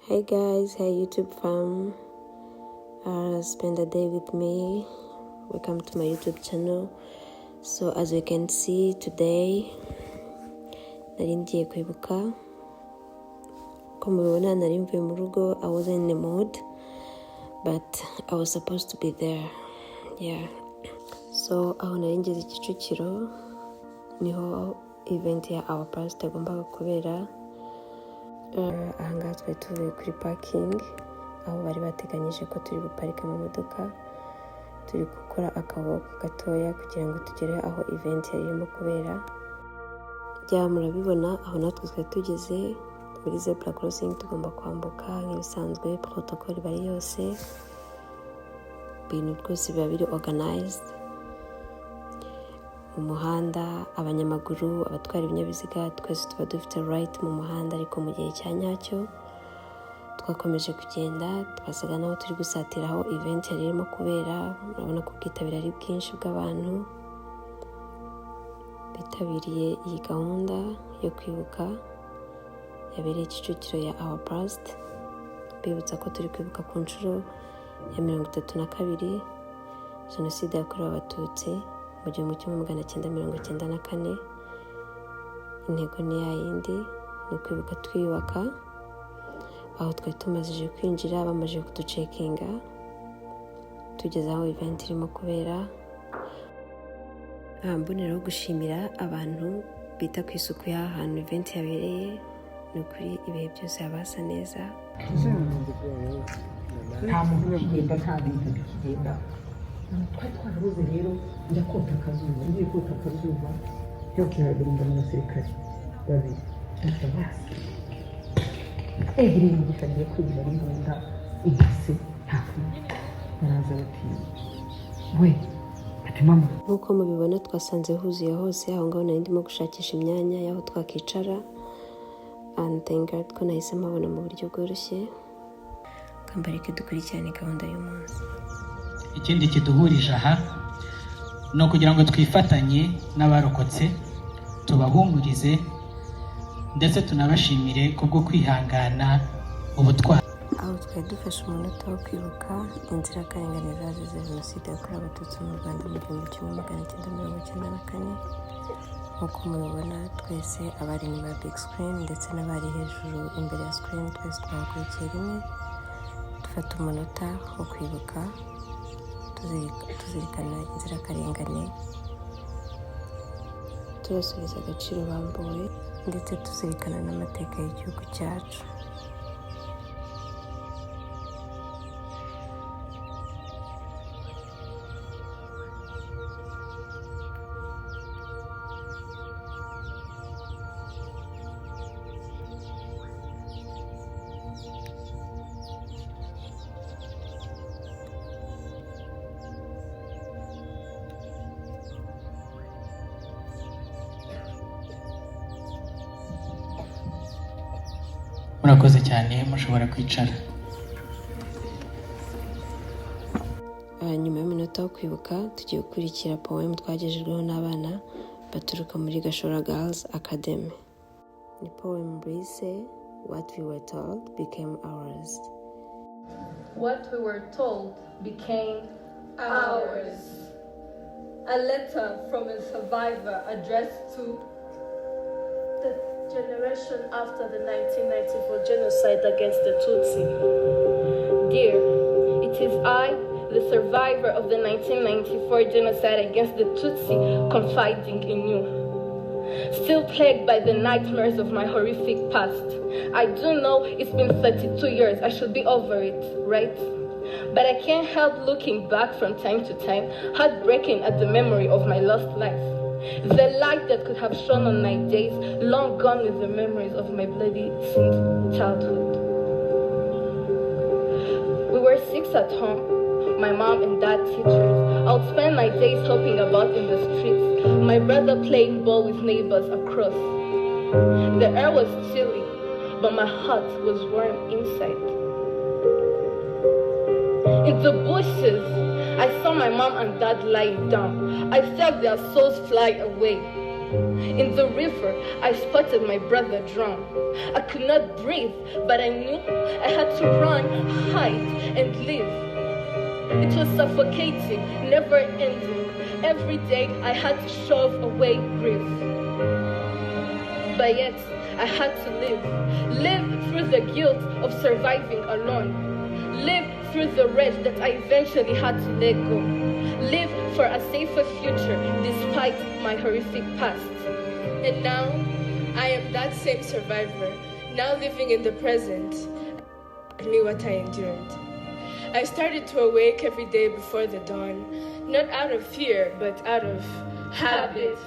Hey guys, hey YouTube fam, spend a day with me. Welcome to my YouTube channel. So as you can see today, nari ngiye kwibuka ko mubibona nari mvuye mu rugo. I wasn't in the mood, but I was supposed to be there. Yeah. So aho nari ngeze Kicukiro niho event ya our pastor agombaga kubera. Ahangaha twari tuvuye kuri parking aho bari bateganyije ko turi buparike mu modoka, turi gukora akaboko gatoya kugira ngo tugere aho event yari irimo kubera. Murabibona aho natwe twari tugeze muri zebra crossing, tugomba kwambuka nk'ibisanzwe, protocol bari yose, ibintu rwose biba biri organized mu muhanda. Abanyamaguru, abatwara ibinyabiziga, twese tuba dufite right mu muhanda, ariko mu gihe cya nyacyo twakomeje kugenda, twasaga naho turi gusatira aho event yari irimo kubera. Urabona ko ubwitabire ari bwinshi bw'abantu bitabiriye iyi gahunda yo kwibuka yabereye Kicukiro ya our past. Bibutsa ko turi kwibuka ku nshuro ya 32 Jenoside yakorewe Abatutsi mu 1994. Intego ni yayindi, ni ukwibuka twiyubaka. Aho twari tumazije kwinjira, bamaze kuducekinga, tugeze aho event irimo kubera. Mboneraho gushimira abantu bita ku isuku y'aha hantu event yabereye. Ni ukuri ibihe byose habasa neza. Nta muntu ukigenda, nta bintu bikigenda. Twari twarabuze rero, njya kota akazuba, ngiye kota akazuba, cyo kiragenda mu basirikare babiri. Egiri umugisha agiye kwigira imbunda igise hafi. Baraza bati, we, ati mama. Nk'uko mubibona twasanze huzuye hose. Aho ngaho nari ndimo gushakisha imyanya y'aho twakicara, and thank God ko nahise mpabona mu buryo bworoshye. Kambareke dukurikirane gahunda y'umunsi. Ikindi kiduhurije aha no kugira ngo twifatanye n'abarokotse, tubahumurize ndetse tunabashimire kubwo kwihangana ubutwari. Aho twari dufashe umunota wo kwibuka inzirakarengane zazize Jenoside yakorewe Abatutsi mu Rwanda mu 1994. nk'uko mubibona twese abari inyuma ya big screen ndetse n'abari hejuru imbere ya screen, twese twakurikiye rimwe dufata umunota wo kwibuka, tuzirikana inzirakarengane, tubasubiza agaciro bambuwe, ndetse tuzirikana n'amateka y'igihugu cyacu. Murakoze cyane, mushobora kwicara. Nyuma y'umunota wo kwibuka tugiye gukurikira poem twagejejweho n'abana baturuka muri Gashora Girls Academy. Ni poem bise What we were told became ours. What we were told became ours. A letter from a survivor addressed to the generation after the 1994 genocide against the Tutsi. Dear, it is I, the survivor of the 1994 genocide against the Tutsi, confiding in you. Still plagued by the nightmares of my horrific past. I do know it's been 32 years, I should be over it, right? But I can't help looking back from time to time, heartbreaking at the memory of my lost life. The light that could have shone on my days, long gone with the memories of my bloody sin childhood. We were 6 at home, my mom and dad teachers. I would spend my days hopping about in the streets, my brother playing ball with neighbors across. The air was chilly, but my heart was warm inside. In the bushes, I saw my mom and dad lying down. I felt their souls fly away. In the river, I spotted my brother drown. I could not breathe, but I knew I had to run, hide, and live. It was suffocating, never ending. Every day I had to shove away grief. But yet, I had to live through the guilt of surviving alone. Live through the rest that I eventually had to let go. Live for a safer future despite my horrific past. And now, I am that same survivor, now living in the present. Me what I endured. I started to awake every day before the dawn, not out of fear, but out of habit.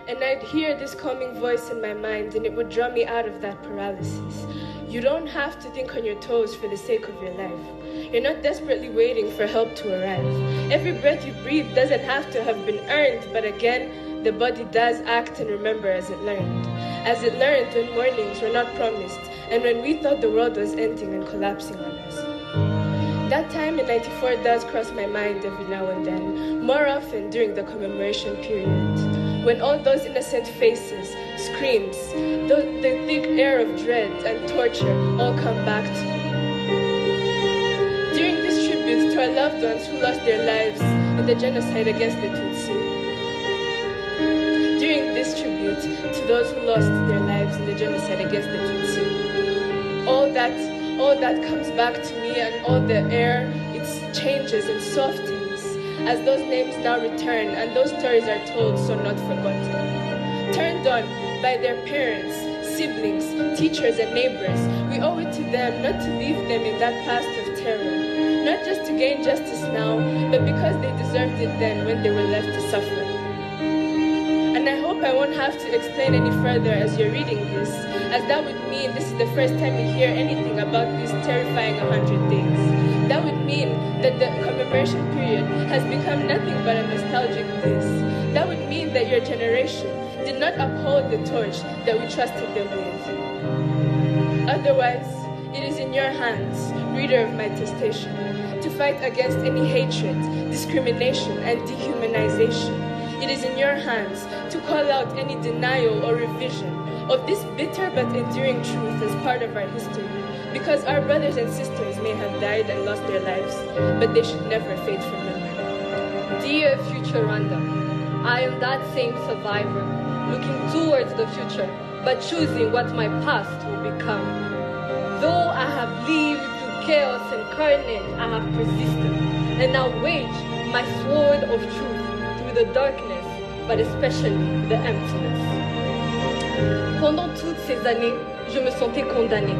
And I'd hear this calming voice in my mind, and it would draw me out of that paralysis. You don't have to think on your toes for the sake of your life. You're not desperately waiting for help to arrive. Every breath you breathe doesn't have to have been earned, but again, the body does act and remember as it learned. As it learned when mornings were not promised, and when we thought the world was ending and collapsing on us. That time in '94 does cross my mind every now and then, more often during the commemoration period, when all those innocent faces, screams, the thick air of dread and torture all come back to me. During this tribute to our loved ones who lost their lives in the genocide against the Tutsi. During this tribute to those who lost their lives in the genocide against the Tutsi. All that comes back to me, and all the air, it changes and softens as those names now return and those stories are told so not forgotten. Turned on by their parents, siblings, teachers, and neighbors, we owe it to them not to leave them in that past of terror. Not just to gain justice now, but because they deserved it then when they were left to suffer. And I hope I won't have to explain any further as you're reading this, as that would mean this is the first time you hear anything about this terrifying 100 days. That would mean that the commemoration period has become nothing but a nostalgic bliss. That would mean that your generation did not uphold the torch that we trusted them with. Otherwise, it is in your hands, reader of my testation, to fight against any hatred, discrimination, and dehumanization. It is in your hands to call out any denial or revision of this bitter but enduring truth as part of our history, because our brothers and sisters may have died and lost their lives, but they should never fade from memory. Dear future Rwanda, I am that same survivor, looking towards the future, but choosing what my past will become. Though I have lived through chaos and carnage, I have persisted, and now wage my sword of truth through the darkness, but especially the emptiness. Pendant toutes ces années, je me sentais condamnée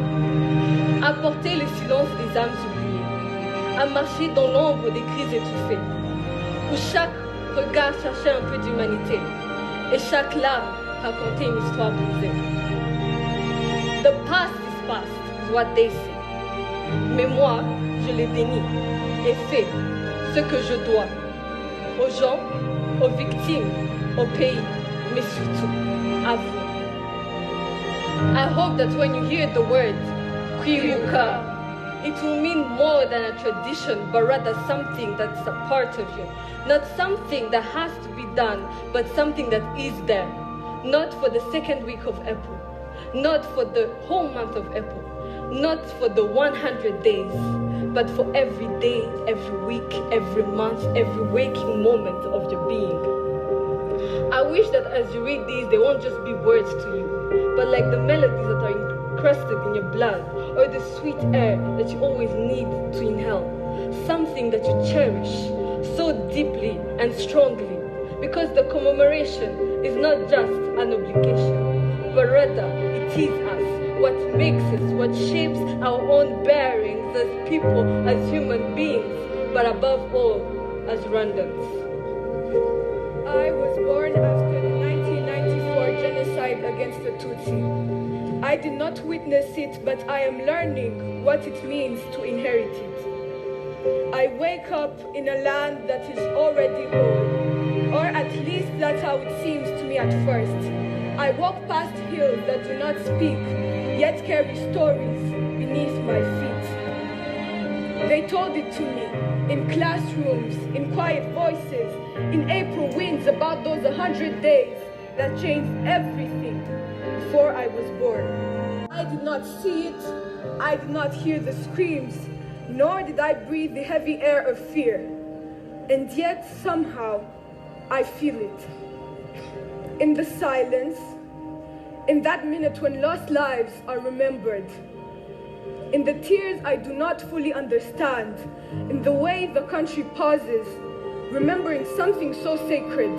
à porter le silence des âmes oubliées, à marcher dans l'ombre des cris étouffés, où chaque regard cherchait un peu d'humanité, et chaque larme racontait une histoire brisée. The past is past, is what they say. Mais moi, je l'ai béni et fait ce que je dois aux gens, aux victimes, au pays, mais surtout à vous. I hope that when you hear the word Kwibuka, it will mean more than a tradition, but rather something that's a part of you. Not something that has to be done, but something that is there. Not for the second week of April, not for the whole month of April, not for the 100 days, but for every day, every week, every month, every waking moment of your being. I wish that as you read these, they won't just be words to you, but like the melodies that are encrusted in your blood, or the sweet air that you always need to inhale. Something that you cherish so deeply and strongly, because the commemoration is not just an obligation, but rather it is us, what makes us, what shapes our own bearings as people, as human beings, but above all, as Rwandans. I was born after the 1994 genocide against the Tutsi. I did not witness it, but I am learning what it means to inherit it. I wake up in a land that is already old, or at least that's how it seems to me at first. I walk past hills that do not speak, yet carry stories beneath my feet. They told it to me in classrooms, in quiet voices, in April winds about those 100 days, that changed everything before I was born. I did not see it, I did not hear the screams, nor did I breathe the heavy air of fear. And yet, somehow, I feel it. In the silence, in that minute when lost lives are remembered, in the tears I do not fully understand, in the way the country pauses, remembering something so sacred,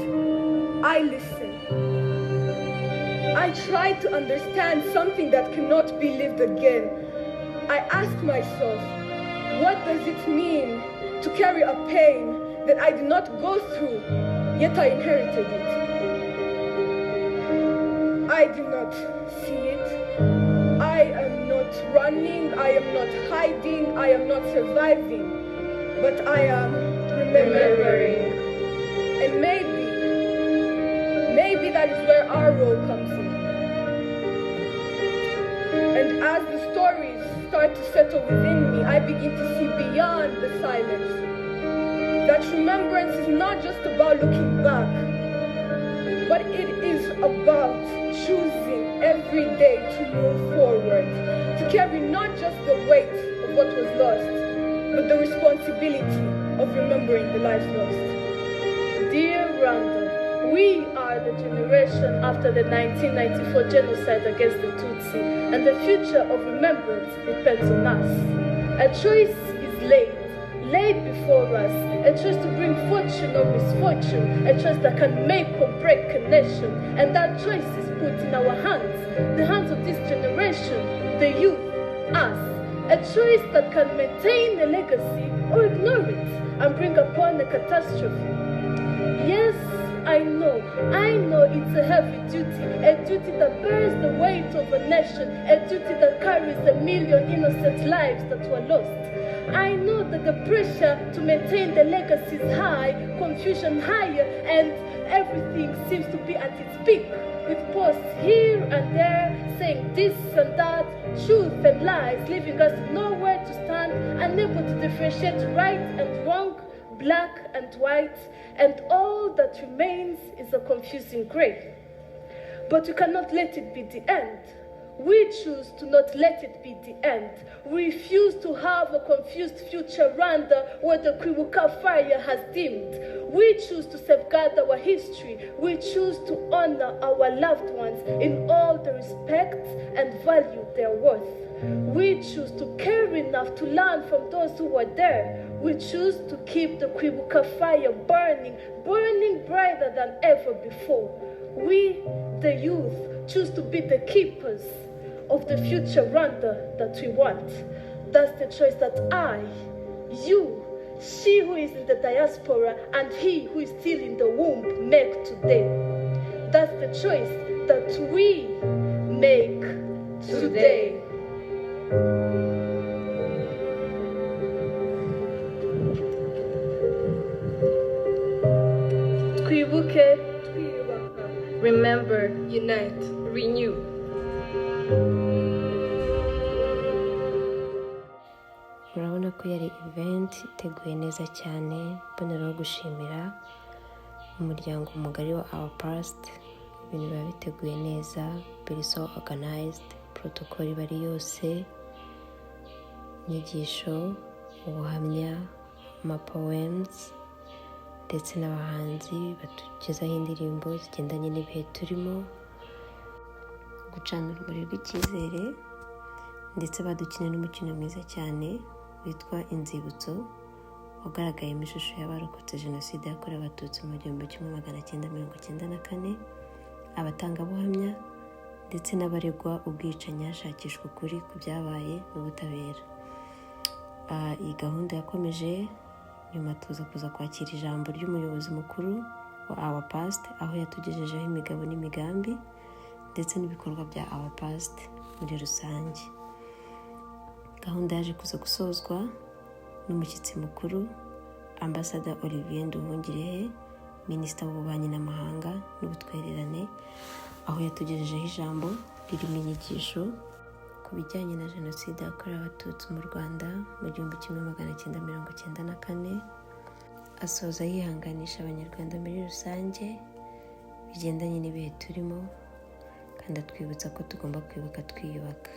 I listen. I try to understand something that cannot be lived again. I ask myself, what does it mean to carry a pain that I did not go through, yet I inherited it? I do not see it. I am not running, I am not hiding, I am not surviving, but I am remembering. And maybe that is where our role comes in. And as the stories start to settle within me, I begin to see beyond the silence. That remembrance is not just about looking back, but it is about choosing every day to move forward, to carry not just the weight of what was lost, but the responsibility of remembering the lives lost. Dear Rwanda, we are the generation after the 1994 genocide against the Tutsi, and the future of remembrance depends on us. A choice is laid before us, a choice to bring fortune or misfortune, a choice that can make or break a nation, and that choice is put in our hands, the hands of this generation, the youth, us. A choice that can maintain a legacy or ignore it and bring upon a catastrophe. Yes, I know it's a heavy duty, a duty that bears the weight of a nation, a duty that carries 1 million innocent lives that were lost. I know that the pressure to maintain the legacy is high, confusion higher, and everything seems to be at its peak, with posts here and there saying this and that, truth and lies, leaving us nowhere to stand, unable to differentiate right and wrong, black and white, and all that remains is a confusing gray. But we cannot let it be the end. We choose to not let it be the end. We refuse to have a confused future Rwanda where the Kwibuka fire has dimmed. We choose to safeguard our history. We choose to honor our loved ones in all the respect and value their worth. We choose to care enough to learn from those who were there. We choose to keep the Kwibuka fire burning brighter than ever before. We, the youth, choose to be the keepers of the future Rwanda that we want. That's the choice that I, you, she who is in the diaspora and he who is still in the womb make today. That's the choice that we make today. Twibuke, remember, Unite, renew. urabona ko yari event iteguye neza cyane, mboneraho gushimira umuryango mugari wa Our Past. Ibintu biba biteguye neza, biri so organized, protocol bari yose, inyigisho, ubuhamya, poems, ndetse n'abahanzi batugezaho indirimbo zigendanye n'ibihe turimo, gucana urumuri rw'icyizere, ndetse badukinira n'umukino mwiza cyane witwa Inzibutso, wagaragayemo ishusho y'abarokotse jenoside yakorewe abatutsi mu 1994, abatangabuhamya ndetse n'abaregwa ubwicanyi hashakishwa ukuri ku byabaye n'ubutabera. Iyi gahunda yakomeje, nyuma tuza kuza kwakira ijambo ry'umuyobozi mukuru wa Our Past, aho yatugejejeho imigabo n'imigambi ndetse n'ibikorwa bya Our Past muri rusange. Gahunda yaje kuza gusozwa n'umushyitsi mukuru Ambassador Olivier Nduhungirehe, Minisitiri w'Ububanyi n'Amahanga n'Ubutwererane, aho yatugejejeho ijambo ririmo inyigisho ku bijyanye na jenoside yakorewe abatutsi mu Rwanda mu 1994, asoza yihanganisha abanyarwanda muri rusange bigendanye n'ibihe turimo kandi atwibutsa ko tugomba kwibuka twiyubaka.